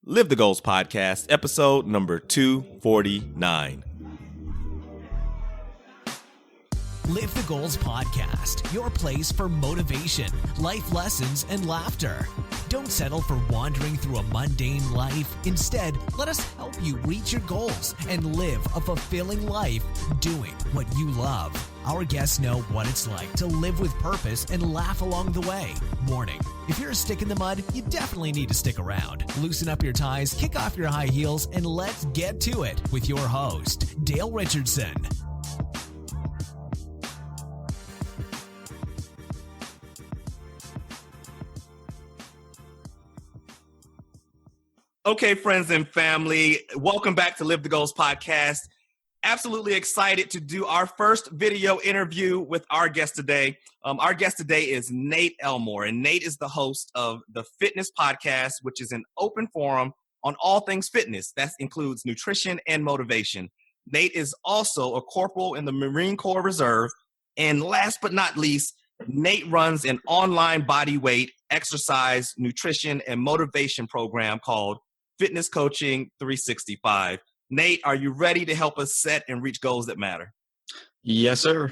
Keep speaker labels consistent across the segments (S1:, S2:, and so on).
S1: Live the Goals Podcast, episode number 249.
S2: Live the Goals Podcast, your place for motivation, life lessons, and laughter. Don't settle for wandering through a mundane life. Instead, let us help you reach your goals and live a fulfilling life doing what you love. Our guests know what it's like to live with purpose and laugh along the way. Warning, if you're a stick in the mud, you definitely need to stick around. Loosen up your ties, kick off your high heels, and let's get to it with your host, Dale Richardson.
S1: Okay, friends and family, welcome back to Live the Goals Podcast. Absolutely excited to do our first video interview with our guest today. Our guest today is Nate Elmore, and Nate is the host of the Fitness Podcast, which is an open forum on all things fitness. That includes nutrition and motivation. Nate is also a corporal in the Marine Corps Reserve. And last but not least, Nate runs an online body weight, exercise, nutrition, and motivation program called Fitness Coaching 365. Nate, are you ready to help us set and reach goals that matter?
S3: Yes, sir.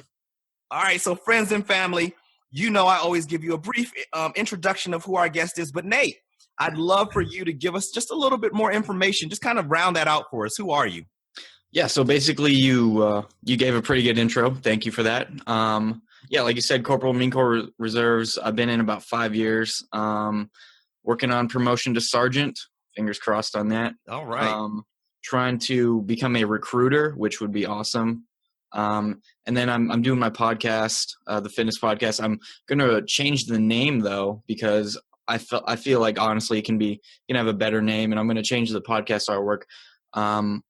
S1: All right, so friends and family, you know I always give you a brief introduction of who our guest is, but Nate, I'd love for you to give us just a little bit more information, just kind of round that out for us. Who are you?
S3: Yeah, so basically you gave a pretty good intro. Thank you for that. Like you said, Corporal, Marine Corps Reserves, I've been in about 5 years, working on promotion to sergeant. Fingers crossed on that.
S1: All right.
S3: Trying to become a recruiter, which would be awesome. And then I'm doing my podcast, the Fitness Podcast. I'm going to change the name though, because I feel like honestly it can have a better name, and I'm going to change the podcast artwork. I'm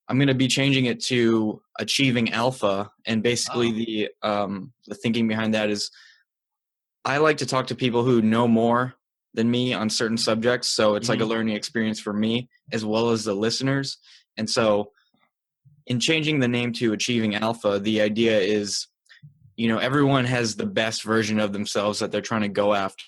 S3: going to be changing it to Achieving Alpha, and basically the thinking behind that is I like to talk to people who know more than me on certain subjects. So it's like a learning experience for me as well as the listeners. And so in changing the name to Achieving Alpha, the idea is, everyone has the best version of themselves that they're trying to go after.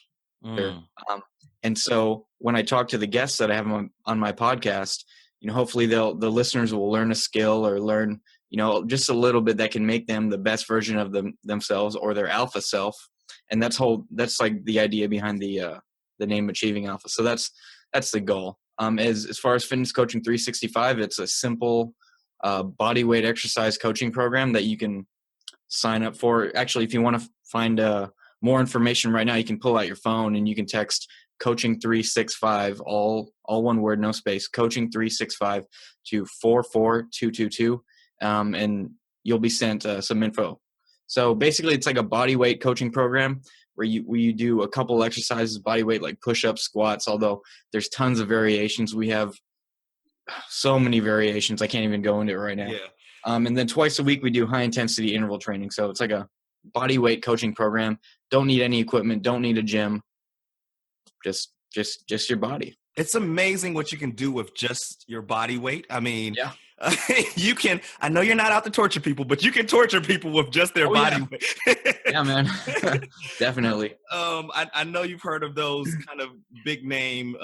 S3: And so when I talk to the guests that I have on my podcast, hopefully the listeners will learn a skill or learn, just a little bit that can make them the best version of themselves or their alpha self. And that's like the idea behind the name Achieving Alpha. So that's the goal. As far as Fitness Coaching 365, it's a simple body weight exercise coaching program that you can sign up for. Actually, if you want to find more information right now, you can pull out your phone and you can text Coaching 365, all one word, no space, Coaching 365 to 44222, and you'll be sent some info. So basically, it's like a body weight coaching program where you do a couple exercises, body weight, like push-ups, squats, although there's tons of variations. We have so many variations. I can't even go into it right now.
S1: Yeah.
S3: And then twice a week we do high-intensity interval training. So it's like a body weight coaching program. Don't need any equipment. Don't need a gym. Just your body.
S1: It's amazing what you can do with just your body weight. I mean,
S3: yeah.
S1: You can, I know you're not out to torture people, but you can torture people with just their body weight.
S3: Yeah, man. Definitely.
S1: I know you've heard of those kind of big name,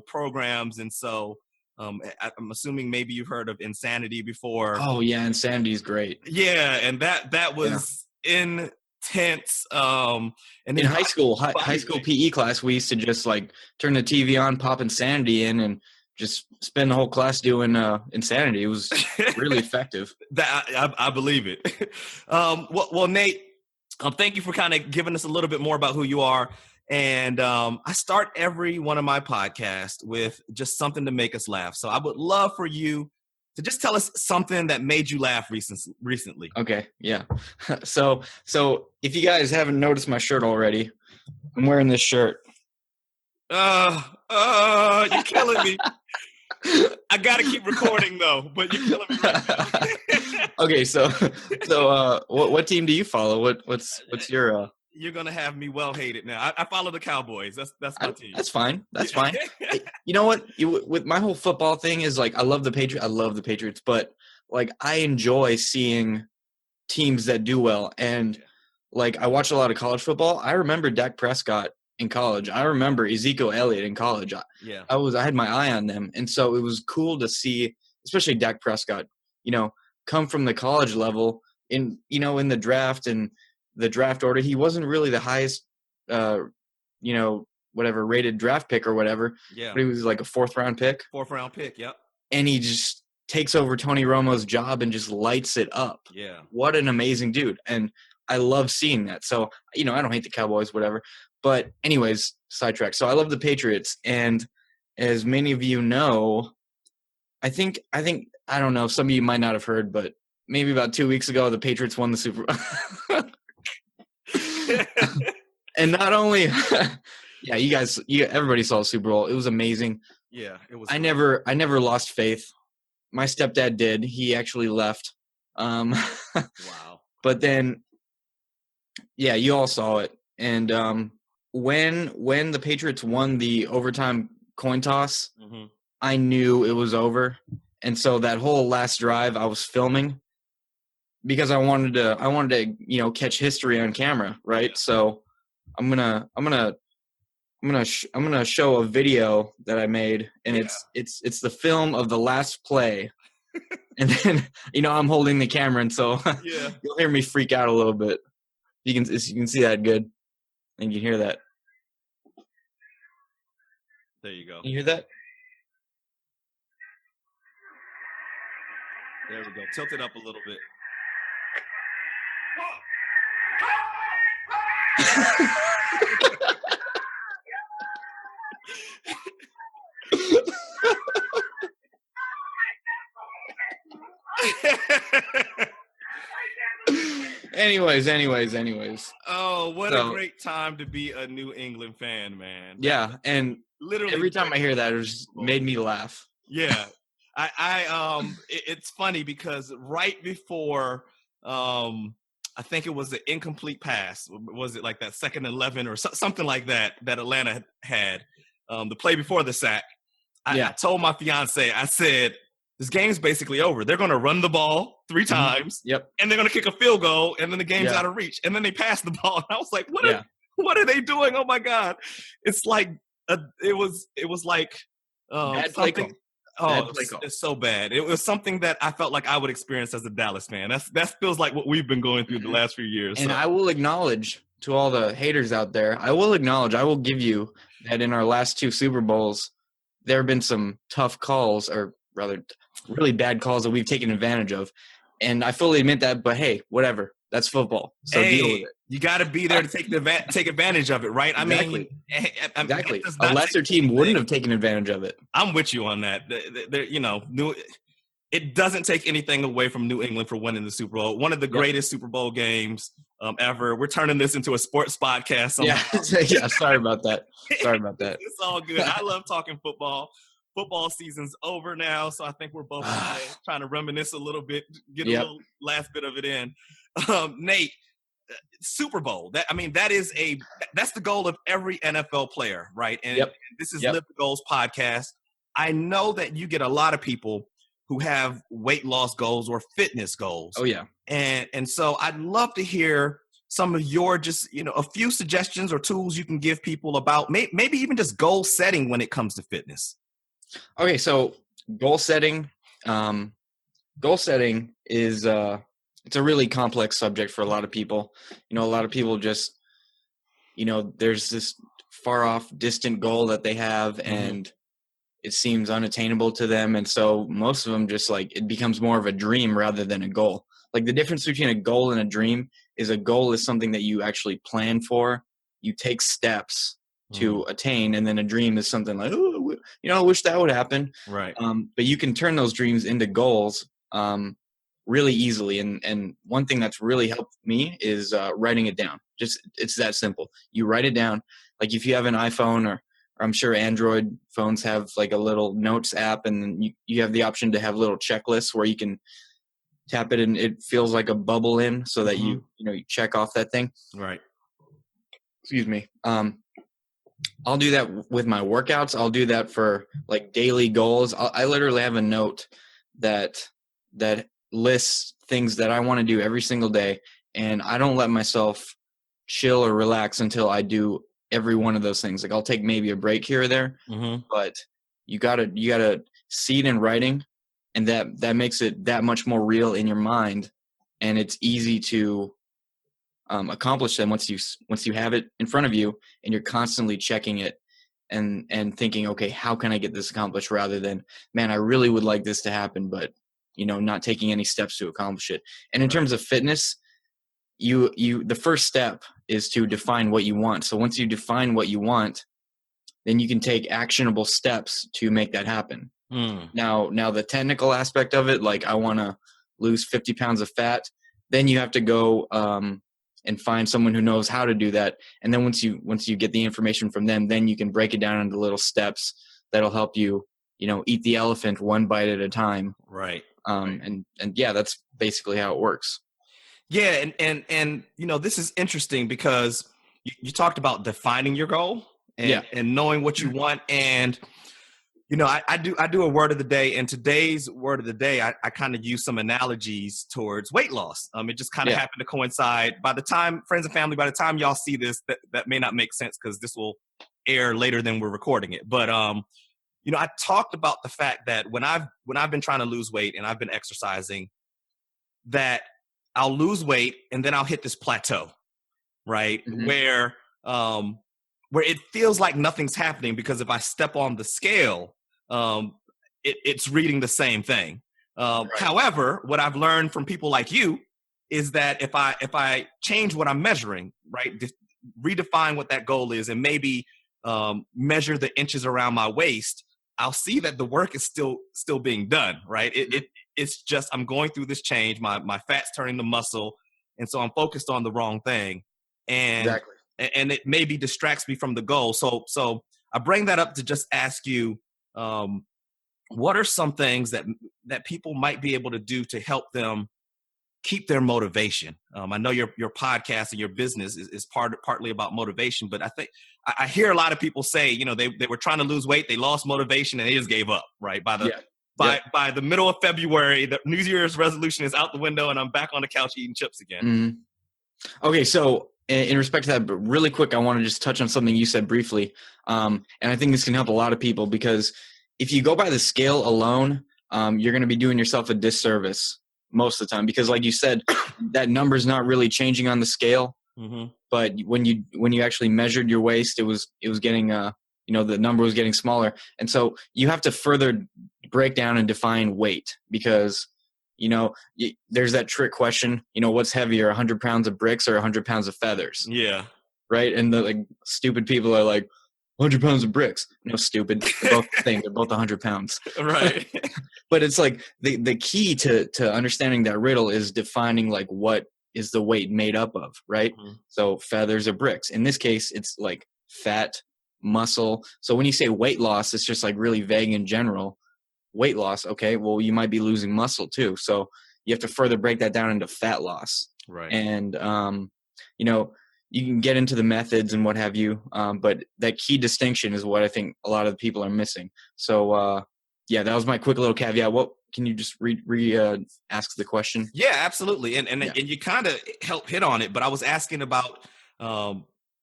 S1: programs. And so I'm assuming maybe you've heard of Insanity before.
S3: Oh yeah. Insanity is great.
S1: Yeah. And that was intense. And
S3: in high school PE class, we used to just like turn the TV on, pop Insanity in, and just spend the whole class doing Insanity. It was really effective.
S1: I believe it. Well, Nate, thank you for kind of giving us a little bit more about who you are. And I start every one of my podcasts with just something to make us laugh. So I would love for you to just tell us something that made you laugh recently.
S3: Okay, yeah. So if you guys haven't noticed my shirt already, I'm wearing this shirt.
S1: You're killing me. I gotta keep recording though, but you're killing me right now.
S3: Okay, so what team do you follow? What's your
S1: You're gonna have me well hated now. I follow the Cowboys. That's my team.
S3: That's fine. That's fine. You know what? With my whole football thing is like I love the Patriots, but like I enjoy seeing teams that do well. And like I watch a lot of college football. I remember Dak Prescott in college. I remember Ezekiel Elliott in college.
S1: Yeah.
S3: I had my eye on them. And so it was cool to see, especially Dak Prescott, come from the college level in the draft and the draft order. He wasn't really the highest, whatever rated draft pick or whatever.
S1: Yeah.
S3: But he was like a 4th round pick.
S1: 4th round pick. Yep.
S3: And he just takes over Tony Romo's job and just lights it up.
S1: Yeah.
S3: What an amazing dude. And I love seeing that. So, I don't hate the Cowboys, whatever. But anyways, sidetrack. So I love the Patriots. And as many of you know, I think, I don't know, some of you might not have heard, but maybe about 2 weeks ago, the Patriots won the Super Bowl. And not only, yeah, everybody saw the Super Bowl. It was amazing.
S1: Yeah, it was.
S3: I never lost faith. My stepdad did. He actually left.
S1: Wow.
S3: But then, yeah, you all saw it. And when the Patriots won the overtime coin toss,
S1: mm-hmm.
S3: I knew it was over. And so that whole last drive I was filming because I wanted to catch history on camera, right? Yeah. So I'm gonna show a video that I made, and it's the film of the last play. And then I'm holding the camera, and so you'll hear me freak out a little bit. You can see that good, and you can hear that.
S1: There you go.
S3: You hear that?
S1: There we go. Tilt it up a little bit. Anyways. Oh, what a great time to be a New England fan, man.
S3: Yeah, and literally every time I hear that, it just made me laugh.
S1: Yeah. It's funny because right before, I think it was the incomplete pass. Was it like that 2nd and 11 or something like that Atlanta had, the play before the sack? I told my fiance, I said, this game's basically over. They're going to run the ball 3 times.
S3: Yep.
S1: And they're going to kick a field goal, and then the game's out of reach. And then they pass the ball. And I was like, what are they doing? Oh my God. It's like, it was like,
S3: bad play call.
S1: Oh, it's so bad. It was something that I felt like I would experience as a Dallas fan. That feels like what we've been going through the last few years.
S3: And I will acknowledge to all the haters out there, I will give you that in our last 2 Super Bowls, there have been some tough calls, or rather really bad calls that we've taken advantage of. And I fully admit that, but hey, whatever. That's football. So deal with it.
S1: You got to be there to take advantage of it, right?
S3: Exactly. Exactly. A lesser team wouldn't have taken advantage of it.
S1: I'm with you on that. It doesn't take anything away from New England for winning the Super Bowl. One of the greatest Super Bowl games ever. We're turning this into a sports podcast somehow.
S3: Yeah. Sorry about that.
S1: It's all good. I love talking football. Football season's over now, so I think we're both trying to reminisce a little bit, get a little last bit of it in. Nate, Super Bowl. That's the goal of every NFL player, right? And this is Live the Goals podcast. I know that you get a lot of people who have weight loss goals or fitness goals.
S3: Oh yeah.
S1: And so I'd love to hear some of your a few suggestions or tools you can give people about maybe even just goal setting when it comes to fitness.
S3: Okay, so goal setting is it's a really complex subject for a lot of people. A lot of people just there's this far off distant goal that they have and it seems unattainable to them, and so most of them just it becomes more of a dream rather than a goal. Like the difference between a goal and a dream is a goal is something that you actually plan for, you take steps to attain, and then a dream is something like, I wish that would happen.
S1: Right.
S3: But you can turn those dreams into goals really easily. And one thing that's really helped me is writing it down. It's that simple. You write it down. Like if you have an iPhone or I'm sure Android phones have like a little notes app, and then you have the option to have little checklists where you can tap it and it feels like a bubble in so that you check off that thing.
S1: Right.
S3: Excuse me. I'll do that with my workouts. I'll do that for like daily goals. I literally have a note that lists things that I want to do every single day. And I don't let myself chill or relax until I do every one of those things. Like I'll take maybe a break here or there, but you gotta see it in writing, and that makes it that much more real in your mind, and it's easy to accomplish them once you have it in front of you, and you're constantly checking it and thinking, okay, how can I get this accomplished, rather than, man, I really would like this to happen, but not taking any steps to accomplish it. And in terms of fitness, the first step is to define what you want. So once you define what you want, then you can take actionable steps to make that happen. Now the technical aspect of it, like I want to lose 50 pounds of fat, then you have to go and find someone who knows how to do that. And then once you get the information from them, then you can break it down into little steps that'll help you, eat the elephant one bite at a time.
S1: Right.
S3: And yeah, that's basically how it works.
S1: Yeah. And this is interesting because you talked about defining your goal and knowing what you want. And, I do a word of the day, and today's word of the day, I kind of use some analogies towards weight loss. It just kind of happened to coincide. By the time, friends and family, by the time y'all see this, that may not make sense because this will air later than we're recording it. But, I talked about the fact that when I've been trying to lose weight and I've been exercising, that I'll lose weight and then I'll hit this plateau, right? Where it feels like nothing's happening, because if I step on the scale, it's reading the same thing. However, what I've learned from people like you is that if I change what I'm measuring, right, redefine what that goal is, and maybe measure the inches around my waist, I'll see that the work is still being done, right? It's just I'm going through this change. My fat's turning to muscle, and so I'm focused on the wrong thing, and it maybe distracts me from the goal. So I bring that up to just ask you, what are some things that people might be able to do to help them keep their motivation? I know your podcast and your business is partly about motivation, but I think I hear a lot of people say, they were trying to lose weight, they lost motivation, and they just gave up, right? By the middle of February, the New Year's resolution is out the window, and I'm back on the couch eating chips again.
S3: Okay, so in respect to that, but really quick, I want to just touch on something you said briefly. And I think this can help a lot of people, because if you go by the scale alone, you're going to be doing yourself a disservice most of the time, because like you said, that number's not really changing on the scale. But when you actually measured your waist, it was getting, the number was getting smaller. And so you have to further break down and define weight, because there's that trick question, what's heavier, 100 pounds of bricks or 100 pounds of feathers?
S1: Yeah.
S3: Right. And the stupid people are like, 100 pounds of bricks. No, stupid. They're both the same. They're both 100 pounds.
S1: Right.
S3: But it's like the key to understanding that riddle is defining like what is the weight made up of, right? So feathers or bricks. In this case, it's like fat, muscle. So when you say weight loss, it's just like really vague in general. Weight loss, okay, well, you might be losing muscle too. So you have to further break that down into fat loss.
S1: Right.
S3: And, you can get into the methods and what have you, but that key distinction is what I think a lot of the people are missing. So, that was my quick little caveat. What can you just ask the question?
S1: Yeah, absolutely. And you kind of helped hit on it, but I was asking about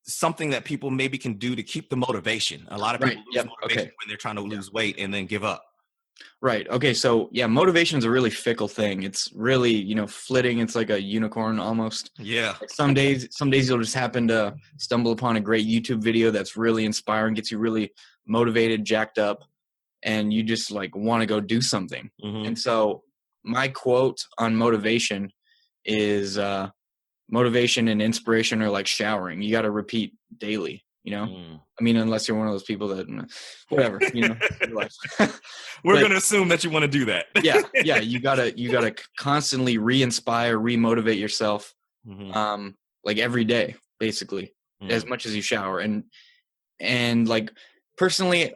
S1: something that people maybe can do to keep the motivation. A lot of people lose motivation when they're trying to lose weight and then give up.
S3: Right. Okay. So motivation is a really fickle thing. It's really, flitting. It's like a unicorn almost.
S1: Yeah.
S3: Like some days you'll just happen to stumble upon a great YouTube video that's really inspiring, gets you really motivated, jacked up, and you just like want to go do something. And so my quote on motivation is motivation and inspiration are like showering. You got to repeat daily. I mean, unless you're one of those people that, whatever,
S1: We're going to assume that you want to do that.
S3: Yeah. You gotta constantly re-inspire, re-motivate yourself, like every day, basically, as much as you shower. And like, personally,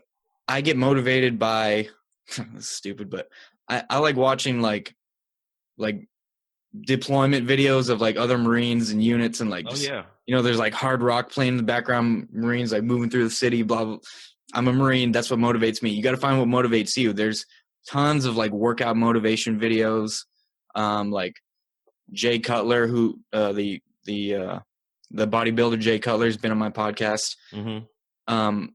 S3: I get motivated by, this is stupid, but I like watching like deployment videos of like other Marines and units and like, there's like hard rock playing in the background, Marines like moving through the city, blah, blah. I'm a Marine. That's what motivates me. You got to find what motivates you. There's tons of like workout motivation videos. Like Jay Cutler, who, the the bodybuilder Jay Cutler's been on my podcast.
S1: Mm-hmm.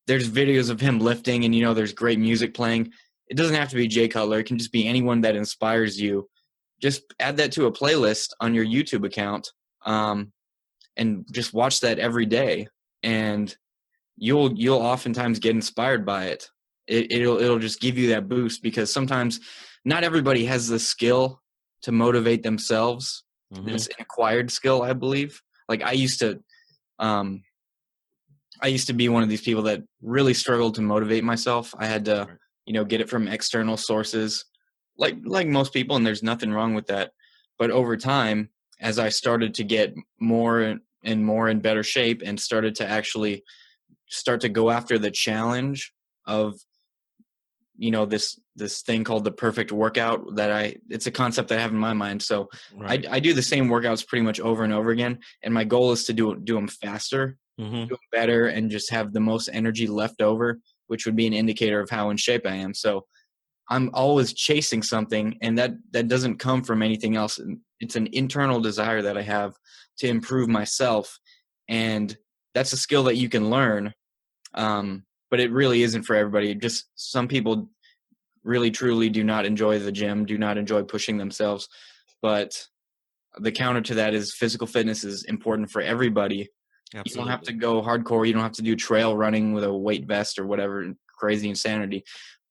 S3: There's videos of him lifting, and there's great music playing. It doesn't have to be Jay Cutler. It can just be anyone that inspires you. Just add that to a playlist on your YouTube account, and just watch that every day. And you'll oftentimes get inspired by it. It'll just give you that boost, because sometimes not everybody has the skill to motivate themselves.
S1: Mm-hmm.
S3: It's an acquired skill, I believe. Like I used to be one of these people that really struggled to motivate myself. I had to, get it from external sources, like most people, and there's nothing wrong with that. But over time, as I started to get more and more in better shape and started to actually start to go after the challenge of, this thing called the perfect workout, it's a concept that I have in my mind. So
S1: Right.
S3: I do the same workouts pretty much over and over again. And my goal is to do them faster,
S1: Mm-hmm.
S3: do them better, and just have the most energy left over, which would be an indicator of how in shape I am. So I'm always chasing something, and that doesn't come from anything else. It's an internal desire that I have to improve myself. And that's a skill that you can learn. But it really isn't for everybody. Just some people really, truly do not enjoy the gym, do not enjoy pushing themselves. But the counter to that is physical fitness is important for everybody.
S1: Absolutely.
S3: You don't have to go hardcore. You don't have to do trail running with a weight vest or whatever crazy insanity.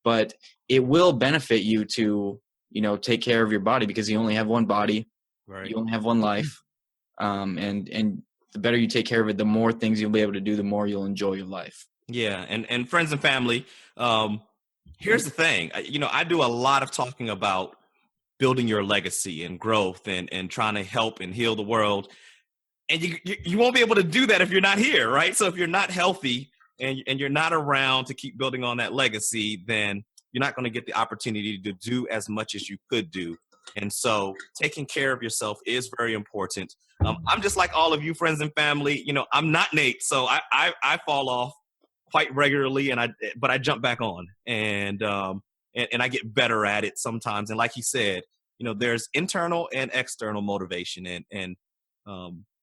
S3: But it will benefit you to, take care of your body, because you only have one body.
S1: Right.
S3: You only have one life. And the better you take care of it, the more things you'll be able to do, the more you'll enjoy your life.
S1: Yeah. And friends and family, here's the thing. I do a lot of talking about building your legacy and growth and trying to help and heal the world. And you won't be able to do that if you're not here, right? So if you're not healthy and you're not around to keep building on that legacy, then you're not going to get the opportunity to do as much as you could do. And so taking care of yourself is very important. I'm just like all of you, friends and family. I'm not Nate, so I fall off quite regularly, but I jump back on, and I get better at it sometimes. And like he said, there's internal and external motivation, and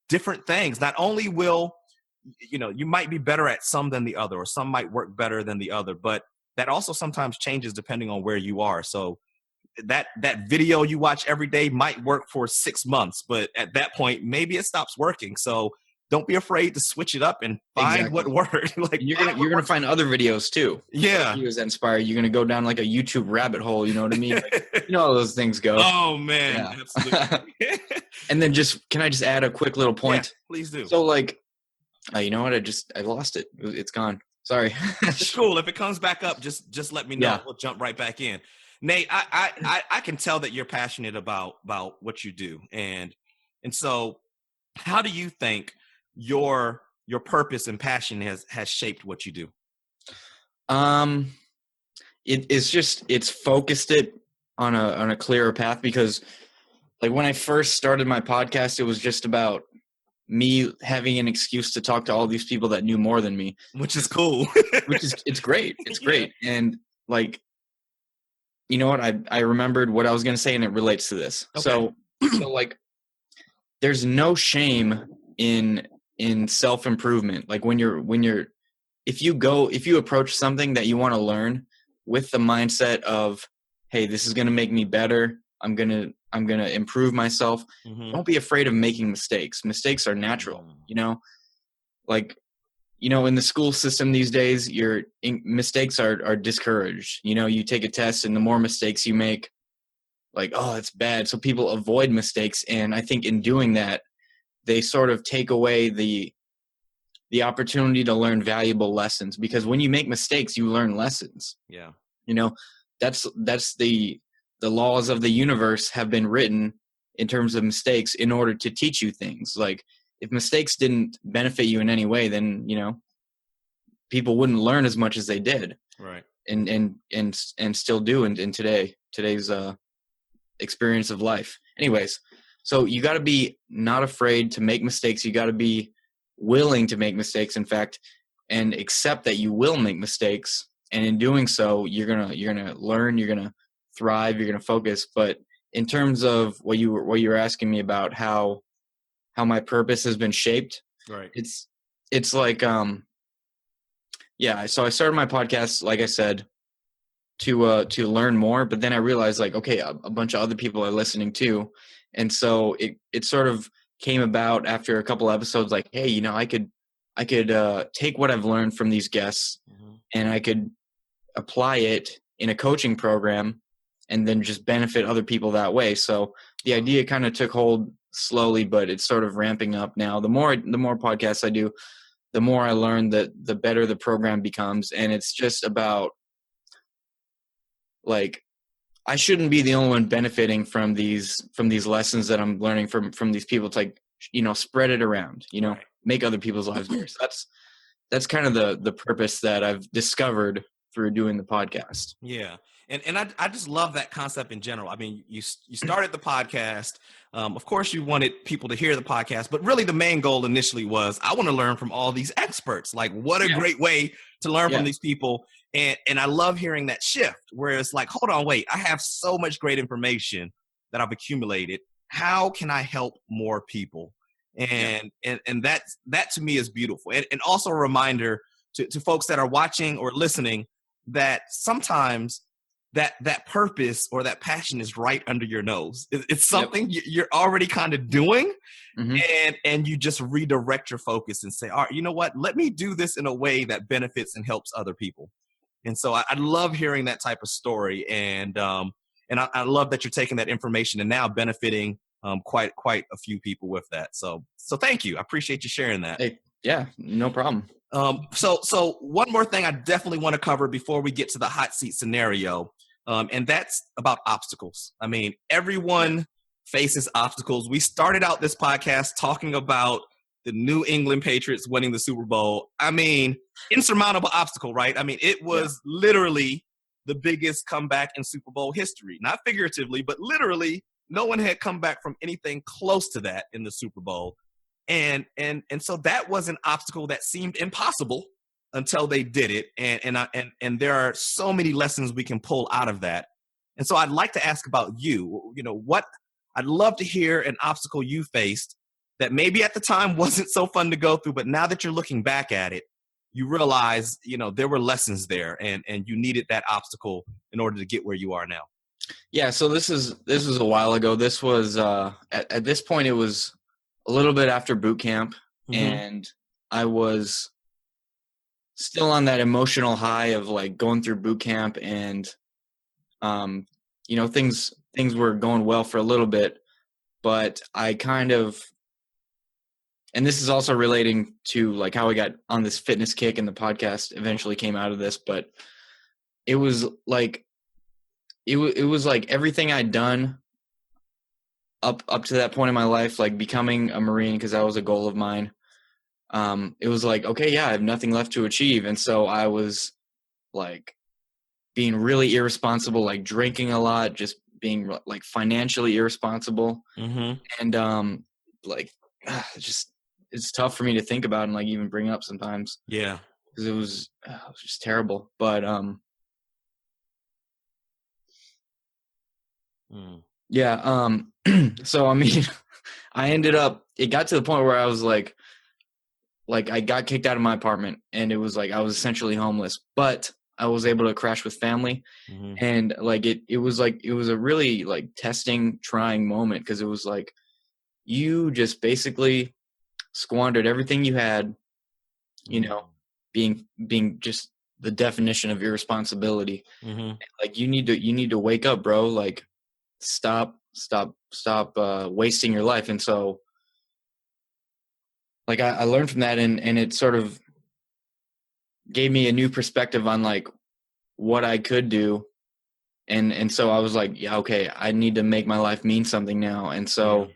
S1: different things. Not only will, you might be better at some than the other, or some might work better than the other, but that also sometimes changes depending on where you are. So that video you watch every day might work for 6 months, but at that point, maybe it stops working. So don't be afraid to switch it up and find what works. Like
S3: you're gonna find other videos too.
S1: Yeah,
S3: videos that inspire you. You're gonna go down like a YouTube rabbit hole. You know what I mean? Like, how those things go.
S1: Oh man, absolutely.
S3: And then can I just add a quick little point?
S1: Yeah, please do.
S3: So you know what? I lost it. It's gone. Sorry.
S1: Cool. If it comes back up, just let me know.
S3: Yeah.
S1: We'll jump right back in. Nate, I can tell that you're passionate about what you do, and so how do you think your purpose and passion has shaped what you do?
S3: It's focused it on a clearer path, because like when I first started my podcast, it was just about me having an excuse to talk to all these people that knew more than me,
S1: which is cool.
S3: It's great. It's great. And like, you know what? I remembered what I was going to say, and it relates to this. Okay. So like, there's no shame in self-improvement. Like if you approach something that you want to learn with the mindset of, hey, this is going to make me better, I'm going to improve myself. Mm-hmm. Don't be afraid of making mistakes. Mistakes are natural, like, in the school system these days, mistakes are discouraged. You take a test, and the more mistakes you make, like, oh, it's bad. So people avoid mistakes. And I think in doing that, they sort of take away the opportunity to learn valuable lessons, because when you make mistakes, you learn lessons.
S1: Yeah.
S3: That's the laws of the universe have been written in terms of mistakes in order to teach you things. Like, if mistakes didn't benefit you in any way, then, people wouldn't learn as much as they did.
S1: Right.
S3: And still do in today's experience of life. Anyways, so you got to be not afraid to make mistakes. You got to be willing to make mistakes, in fact, and accept that you will make mistakes. And in doing so, you're gonna learn, you're gonna thrive, you're gonna focus. But in terms of what you were asking me about, how how my purpose has been shaped.
S1: Right.
S3: It's like, yeah, so I started my podcast, like I said, to learn more, but then I realized like, okay, a bunch of other people are listening too. And so it sort of came about after a couple episodes, like, hey, I could take what I've learned from these guests and I could apply it in a coaching program and then just benefit other people that way. So the idea kind of took hold slowly, but it's sort of ramping up now. The more podcasts I do, the more I learn, that the better the program becomes. And it's just about, like, I shouldn't be the only one benefiting from these lessons that I'm learning from these people. It's like, spread it around,
S1: Right.
S3: make other people's lives better. So that's kind of the purpose that I've discovered through doing the podcast.
S1: Yeah. And I just love that concept in general. I mean, you started the podcast. Of course, you wanted people to hear the podcast, but really the main goal initially was, I want to learn from all these experts. Like, what a great way to learn from these people. And I love hearing that shift where it's like, hold on, wait, I have so much great information that I've accumulated. How can I help more people? And that to me is beautiful. And also a reminder to folks that are watching or listening that sometimes that purpose or that passion is right under your nose. It's something you're already kind of doing, and you just redirect your focus and say, all right, you know what? Let me do this in a way that benefits and helps other people. And so I love hearing that type of story, and I love that you're taking that information and now benefiting quite a few people with that. So thank you. I appreciate you sharing that.
S3: Hey, yeah, no problem.
S1: So one more thing I definitely want to cover before we get to the hot seat scenario, and that's about obstacles. I mean, everyone faces obstacles. We started out this podcast talking about the New England Patriots winning the Super Bowl. I mean, insurmountable obstacle, right? I mean, it was literally the biggest comeback in Super Bowl history. Not figuratively, but literally, no one had come back from anything close to that in the Super Bowl. And so that was an obstacle that seemed impossible until they did it. And there are so many lessons we can pull out of that. And so I'd like to ask about you. I'd love to hear an obstacle you faced that maybe at the time wasn't so fun to go through, but now that you're looking back at it, you realize, there were lessons there, and you needed that obstacle in order to get where you are now.
S3: Yeah. So this was a while ago. This was, at this point, it was a little bit after boot camp, and I was still on that emotional high of like going through boot camp, and, things were going well for a little bit, but I kind of, and this is also relating to like how I got on this fitness kick, and the podcast eventually came out of this, but it was like, it was like everything I'd done up to that point in my life, like becoming a Marine, because that was a goal of mine. It was like, okay, yeah, I have nothing left to achieve. And so I was like being really irresponsible, like drinking a lot, just being like financially irresponsible. And it's tough for me to think about and like even bring up sometimes.
S1: Yeah.
S3: Because it was just terrible. But yeah. So I mean, it got to the point where I was like I got kicked out of my apartment, and it was like I was essentially homeless, but I was able to crash with family. And like it was a really like testing, trying moment, because it was like you just basically squandered everything you had, being just the definition of irresponsibility. Like you need to wake up, bro. Like stop wasting your life. And so like I learned from that, and it sort of gave me a new perspective on like what I could do. And so I was like, yeah, okay, I need to make my life mean something now. And so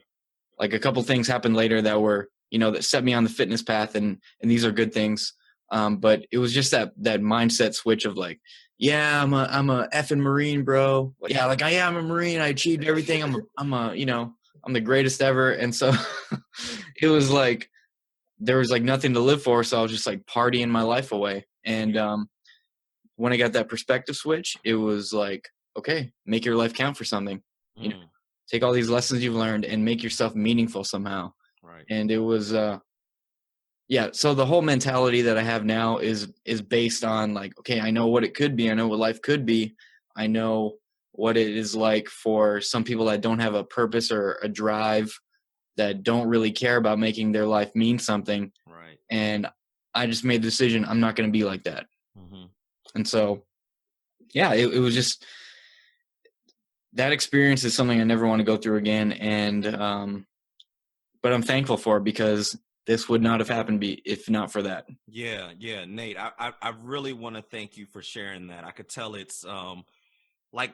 S3: like a couple things happened later that were, that set me on the fitness path, and these are good things. But it was just that mindset switch of like, yeah, I'm a effing Marine, bro. Yeah, like I am a Marine. I achieved everything. I'm the greatest ever. And so it was like there was like nothing to live for. So I was just like partying my life away. And when I got that perspective switch, it was like, okay, make your life count for something. Take all these lessons you've learned and make yourself meaningful somehow.
S1: Right.
S3: And it was, yeah. So the whole mentality that I have now is based on like, okay, I know what it could be. I know what life could be. I know what it is like for some people that don't have a purpose or a drive, that don't really care about making their life mean something.
S1: Right.
S3: And I just made the decision, I'm not going to be like that.
S1: Mm-hmm.
S3: And so, yeah, it was just, that experience is something I never want to go through again. And, but I'm thankful for it, because this would not have happened if not for that.
S1: Yeah, Nate, I really want to thank you for sharing that. I could tell it's like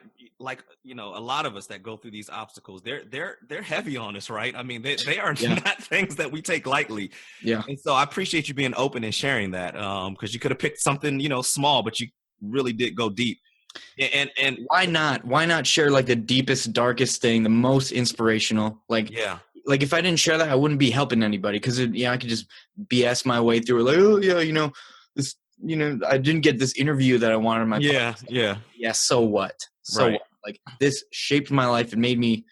S1: a lot of us that go through these obstacles, they're heavy on us, right? I mean, they are
S3: Yeah.
S1: not things that we take lightly.
S3: Yeah.
S1: And so I appreciate you being open and sharing that, because you could have picked something small, but you really did go deep. And
S3: Why not share like the deepest, darkest thing, the most inspirational?
S1: yeah,
S3: Like if I didn't share that, I wouldn't be helping anybody, because I could just BS my way through it. Like, oh yeah, this, I didn't get this interview that I wanted in my podcast.
S1: yeah,
S3: So what? So
S1: right.
S3: what? Like, this shaped my life and made me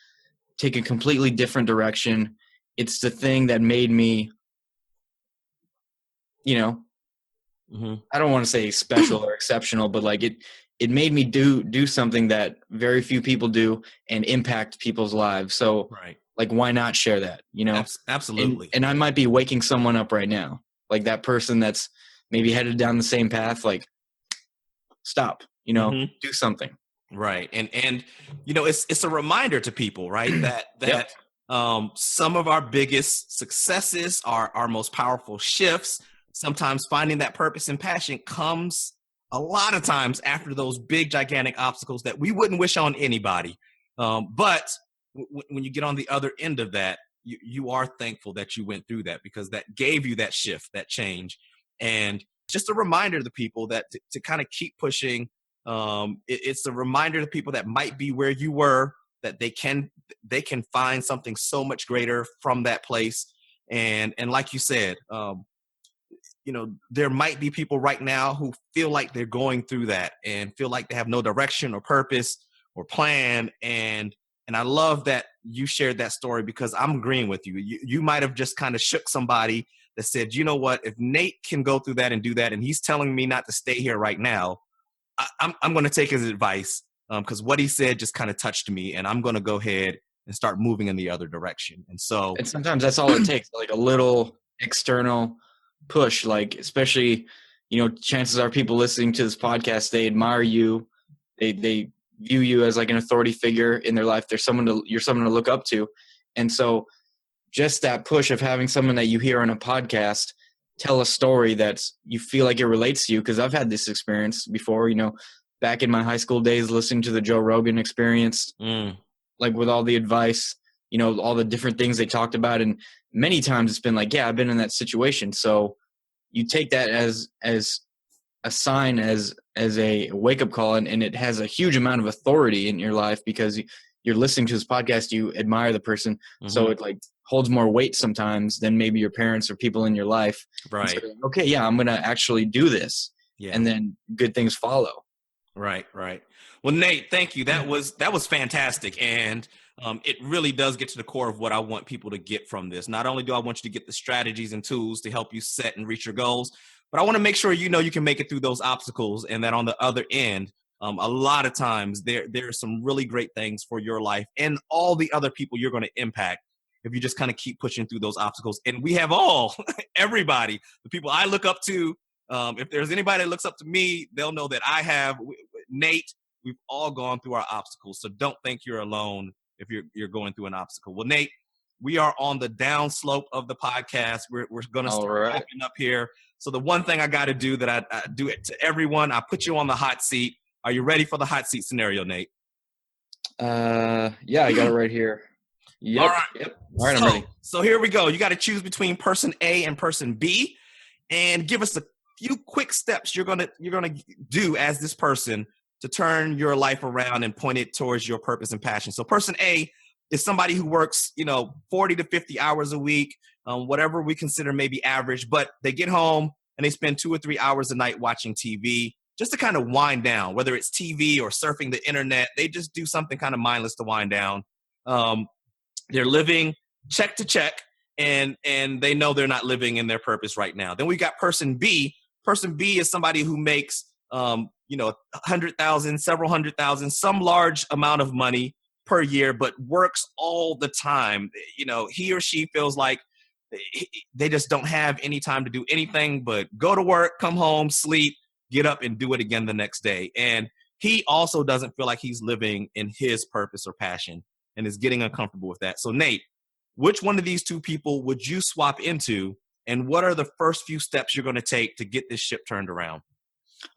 S3: take a completely different direction. It's the thing that made me,
S1: Mm-hmm.
S3: I don't want to say special or exceptional, but like it made me do something that very few people do and impact people's lives. So
S1: Right.
S3: like, why not share that,
S1: Absolutely.
S3: And I might be waking someone up right now, like that person that's maybe headed down the same path. Like, stop,
S1: Mm-hmm.
S3: do something.
S1: Right. And it's a reminder to people, right? that
S3: Yep.
S1: some of our biggest successes, our most powerful shifts, sometimes finding that purpose and passion comes a lot of times after those big, gigantic obstacles that we wouldn't wish on anybody. But when you get on the other end of that, you are thankful that you went through that, because that gave you that shift, that change. And just a reminder to people that to kind of keep pushing. It's a reminder to people that might be where you were, that they can find something so much greater from that place. And like you said, there might be people right now who feel like they're going through that and feel like they have no direction or purpose or plan. And I love that you shared that story, because I'm agreeing with you. You might have just kind of shook somebody that said, you know what, if Nate can go through that and do that, and he's telling me not to stay here right now, I'm going to take his advice, because what he said just kind of touched me, and I'm going to go ahead and start moving in the other direction. And so,
S3: And sometimes that's all it takes, like a little external push. Like, especially, chances are people listening to this podcast, they admire you. They view you as like an authority figure in their life. You're someone to look up to. And so just that push of having someone that you hear on a podcast tell a story that you feel like it relates to you. Because I've had this experience before, back in my high school days, listening to the Joe Rogan Experience, like with all the advice, all the different things they talked about. And many times it's been like, yeah, I've been in that situation. So you take that as a sign, as a wake-up call, and it has a huge amount of authority in your life, because you're listening to this podcast, you admire the person. Mm-hmm. So it like holds more weight sometimes than maybe your parents or people in your life.
S1: Right.
S3: So like, okay, yeah, I'm going to actually do this. Yeah. And then good things follow.
S1: Right. Well, Nate, thank you. That was fantastic. And it really does get to the core of what I want people to get from this. Not only do I want you to get the strategies and tools to help you set and reach your goals, but I want to make sure you can make it through those obstacles, and that on the other end, a lot of times there are some really great things for your life and all the other people you're going to impact if you just kind of keep pushing through those obstacles. And we have everybody, the people I look up to. If there's anybody that looks up to me, they'll know that I have. Nate, we've all gone through our obstacles, so don't think you're alone if you're going through an obstacle. Well, Nate, we are on the down slope of the podcast. We're going to start wrapping up here. So the one thing I got to do that I do it to everyone, I put you on the hot seat. Are you ready for the hot seat scenario, Nate?
S3: Yeah, I got it right here. Yep.
S1: All right.
S3: Yep. All right, I'm ready.
S1: So here we go. You got to choose between person A and person B, and give us a few quick steps you're gonna do as this person to turn your life around and point it towards your purpose and passion. So person A is somebody who works, 40 to 50 hours a week, whatever we consider maybe average, but they get home and they spend 2 or 3 hours a night watching TV just to kind of wind down, whether it's TV or surfing the internet. They just do something kind of mindless to wind down. They're living check to check, and they know they're not living in their purpose right now. Then we got person B. Person B is somebody who makes 100,000, several 100,000, some large amount of money per year, but works all the time. He or she feels like they just don't have any time to do anything but go to work, come home, sleep, get up and do it again the next day. And he also doesn't feel like he's living in his purpose or passion and is getting uncomfortable with that. So Nate, which one of these two people would you swap into, and what are the first few steps you're going to take to get this ship turned around?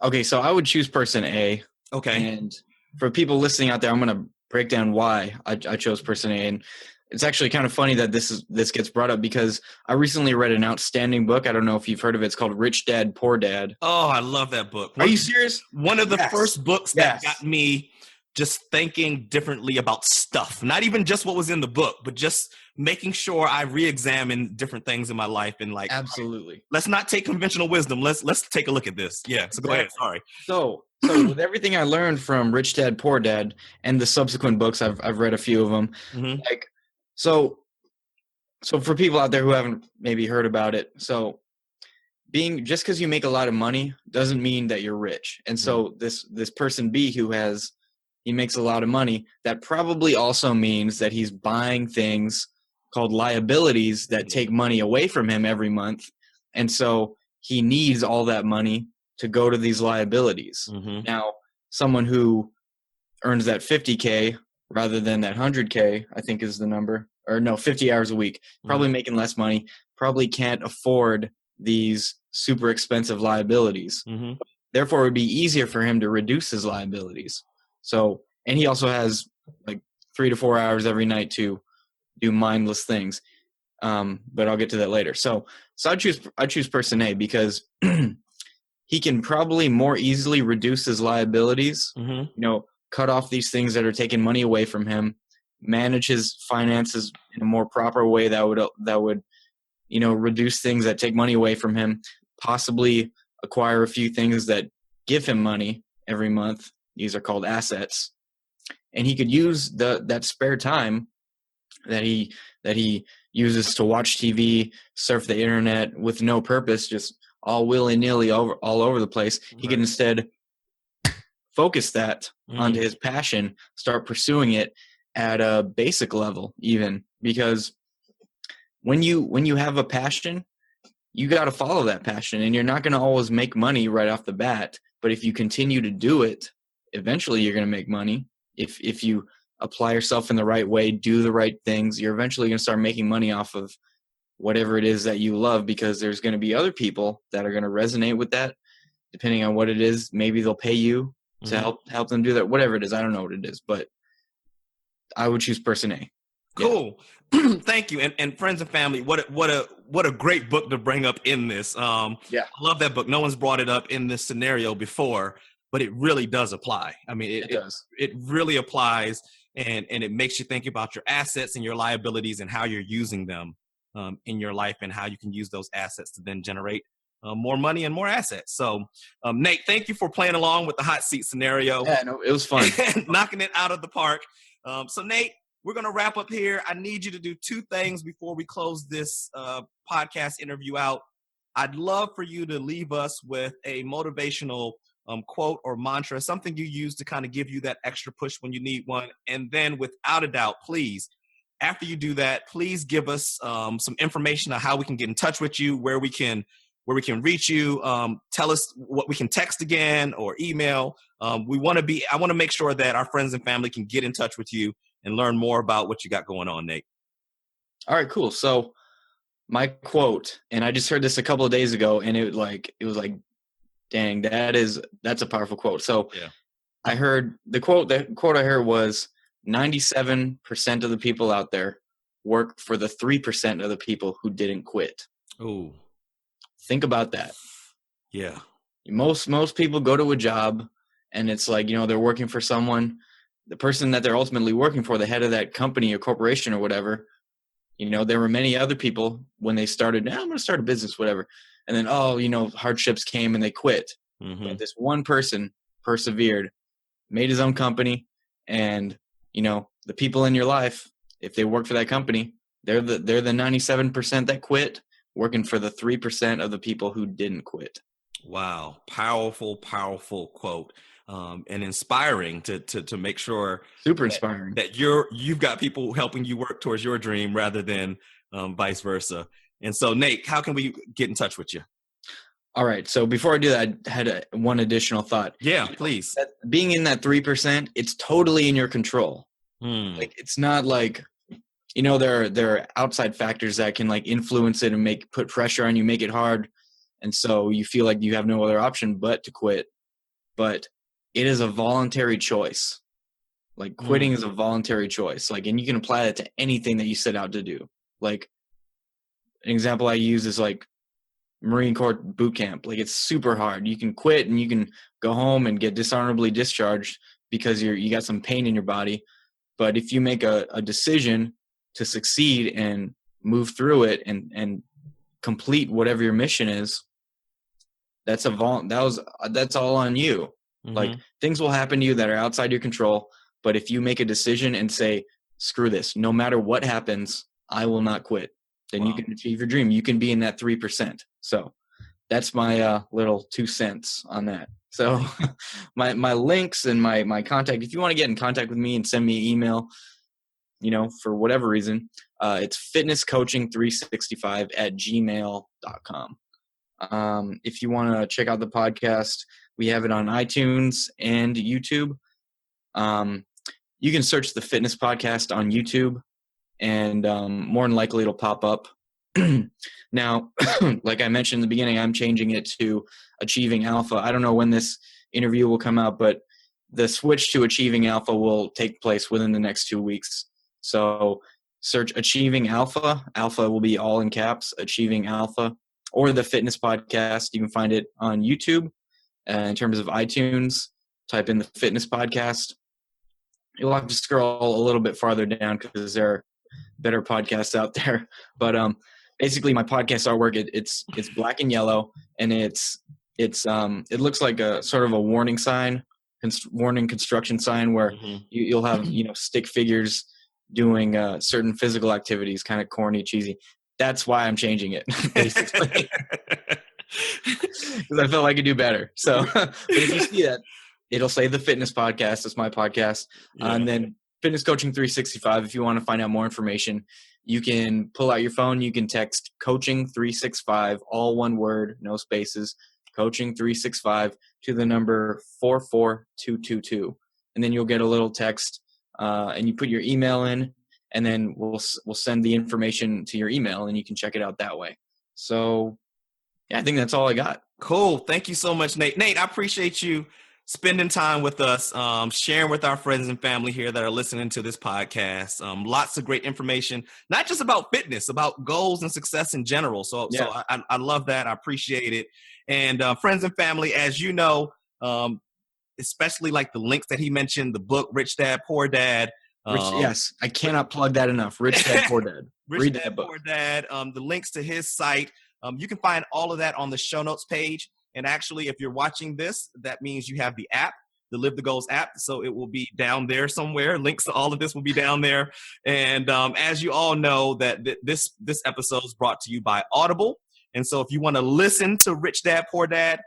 S3: Okay, so I would choose person A.
S1: Okay.
S3: And for people listening out there, I'm going to break down why I chose person A. And it's actually kind of funny that this gets brought up because I recently read an outstanding book. I don't know if you've heard of it. It's called Rich Dad, Poor Dad.
S1: Oh, I love that book.
S3: Are you serious?
S1: One of the first books that got me just thinking differently about stuff. Not even just what was in the book, but just making sure I re-examine different things in my life and
S3: Absolutely.
S1: Right, let's not take conventional wisdom. Let's take a look at this. Yeah. So go ahead. Sorry.
S3: So with everything I learned from Rich Dad, Poor Dad and the subsequent books, I've read a few of them.
S1: Mm-hmm.
S3: So for people out there who haven't maybe heard about it, so just because you make a lot of money doesn't mean that you're rich. And so this person B he makes a lot of money, that probably also means that he's buying things called liabilities that take money away from him every month. And so he needs all that money to go to these liabilities.
S1: Mm-hmm.
S3: Now, someone who earns that 50K rather than that 100K, I think is the number, or no, 50 hours a week, probably making less money, probably can't afford these super expensive liabilities.
S1: Mm-hmm.
S3: Therefore, it would be easier for him to reduce his liabilities. So, and he also has 3 to 4 hours every night to do mindless things. But I'll get to that later. So I choose person A because he can probably more easily reduce his liabilities, cut off these things that are taking money away from him, manage his finances in a more proper way that would reduce things that take money away from him, possibly acquire a few things that give him money every month. These are called assets. And he could use that spare time that he uses to watch TV, surf the internet with no purpose, just all willy-nilly all over the place. Right. He can instead focus that onto his passion, start pursuing it at a basic level even, because when you have a passion, you got to follow that passion, and you're not going to always make money right off the bat. But if you continue to do it, eventually you're going to make money. If you apply yourself in the right way, do the right things, you're eventually going to start making money off of whatever it is that you love, because there's going to be other people that are going to resonate with that, depending on what it is. Maybe they'll pay you to help them do that, whatever it is. I don't know what it is, but I would choose person A.
S1: Cool. Yeah. Thank you. And friends and family, what a great book to bring up in this. I love that book. No one's brought it up in this scenario before, but it really does apply. I mean, it does. It really applies, and it makes you think about your assets and your liabilities and how you're using them in your life, and how you can use those assets to then generate more money and more assets. So, Nate, thank you for playing along with the hot seat scenario.
S3: Yeah, no, it was fun.
S1: Knocking it out of the park. So, Nate, we're going to wrap up here. I need you to do two things before we close this podcast interview out. I'd love for you to leave us with a motivational quote or mantra, something you use to kind of give you that extra push when you need one. And then without a doubt, please, after you do that, please give us some information on how we can get in touch with you, where we can reach you. Tell us what we can text again or email. I want to make sure that our friends and family can get in touch with you and learn more about what you got going on, Nate. All
S3: right, cool. So my quote, and I just heard this a couple of days ago, and it was like, dang, that's a powerful quote. So yeah. I heard the quote I heard was 97% of the people out there work for the 3% of the people who didn't quit.
S1: Oh,
S3: think about that.
S1: Yeah.
S3: Most people go to a job and it's like, they're working for someone, the person that they're ultimately working for, the head of that company or corporation or whatever. There were many other people when they started, I'm going to start a business, whatever. And then, hardships came and they quit. Mm-hmm. But this one person persevered, made his own company. And, the people in your life, if they work for that company, They're the 97% that quit, working for the 3% of the people who didn't quit.
S1: Wow. Powerful, powerful quote. And inspiring to make sure
S3: super inspiring
S1: that you've got people helping you work towards your dream rather than vice versa. And so, Nate, how can we get in touch with you?
S3: All right. So before I do that, I had one additional thought.
S1: Yeah, please.
S3: Being in that 3%, it's totally in your control. Like, it's not like, there are outside factors that can like influence it and put pressure on you, make it hard. And so you feel like you have no other option but to quit. But it is a voluntary choice. Like, quitting is a voluntary choice. Like, and you can apply that to anything that you set out to do. Like, an example I use is like Marine Corps boot camp. Like, it's super hard. You can quit and you can go home and get dishonorably discharged because you got some pain in your body. But if you make a decision to succeed and move through it and complete whatever your mission is, that's all on you. Like, things will happen to you that are outside your control. But if you make a decision and say, screw this, no matter what happens, I will not quit, then you can achieve your dream. You can be in that 3%. So that's my little 2 cents on that. So my links and my contact, if you want to get in contact with me and send me an email, for whatever reason, it's fitnesscoaching365@gmail.com. If you want to check out the podcast, we have it on iTunes and YouTube. You can search the Fitness Podcast on YouTube, and more than likely it'll pop up. Now, like I mentioned in the beginning, I'm changing it to Achieving Alpha. I don't know when this interview will come out, but the switch to Achieving Alpha will take place within the next 2 weeks. So search Achieving Alpha. Alpha will be all in caps, Achieving Alpha, or the Fitness Podcast. You can find it on YouTube. In terms of iTunes, type in the Fitness Podcast. You'll have to scroll a little bit farther down because there are better podcasts out there. But basically, my podcast artwork, it's black and yellow, and it looks like a sort of a warning sign, warning construction sign, where you'll have stick figures doing certain physical activities, kind of corny, cheesy. That's why I'm changing it, basically. Because I felt I could do better. So but if you see that, it'll say the Fitness Podcast. It's my podcast. And then Fitness Coaching 365. If you want to find out more information, you can pull out your phone. You can text Coaching 365, all one word, no spaces, Coaching 365 to the number 44222. And then you'll get a little text, and you put your email in, and then we'll send the information to your email, and you can check it out that way. So I think that's all I got.
S1: Cool. Thank you so much, Nate. Nate, I appreciate you spending time with us, sharing with our friends and family here that are listening to this podcast. Lots of great information, not just about fitness, about goals and success in general. So I love that. I appreciate it. And friends and family, as you know, especially like the links that he mentioned, the book, Rich Dad, Poor Dad.
S3: Yes, I cannot plug that enough. Rich Dad, Poor Dad.
S1: Rich Dad, Poor Dad. The links to his site. You can find all of that on the show notes page. And actually, if you're watching this, that means you have the app, the Live the Goals app. So it will be down there somewhere. Links to all of this will be down there. And as you all know, that this episode is brought to you by Audible. And so if you want to listen to Rich Dad, Poor Dad,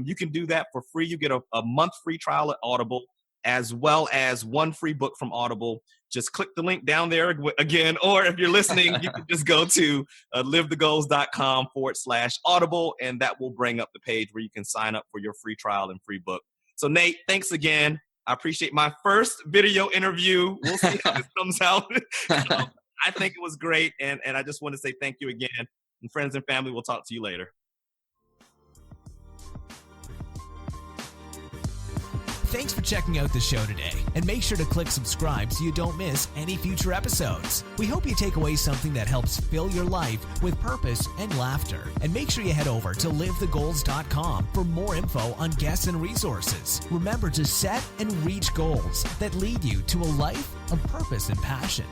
S1: you can do that for free. You get a month free trial at Audible, as well as one free book from Audible. Just click the link down there again, or if you're listening, you can just go to livethegoals.com/audible, and that will bring up the page where you can sign up for your free trial and free book. So Nate, thanks again. I appreciate my first video interview. We'll see how this comes out. I think it was great, and I just want to say thank you again. And friends and family, we'll talk to you later.
S2: Thanks for checking out the show today, and make sure to click subscribe so you don't miss any future episodes. We hope you take away something that helps fill your life with purpose and laughter. And make sure you head over to livethegoals.com for more info on guests and resources. Remember to set and reach goals that lead you to a life of purpose and passion.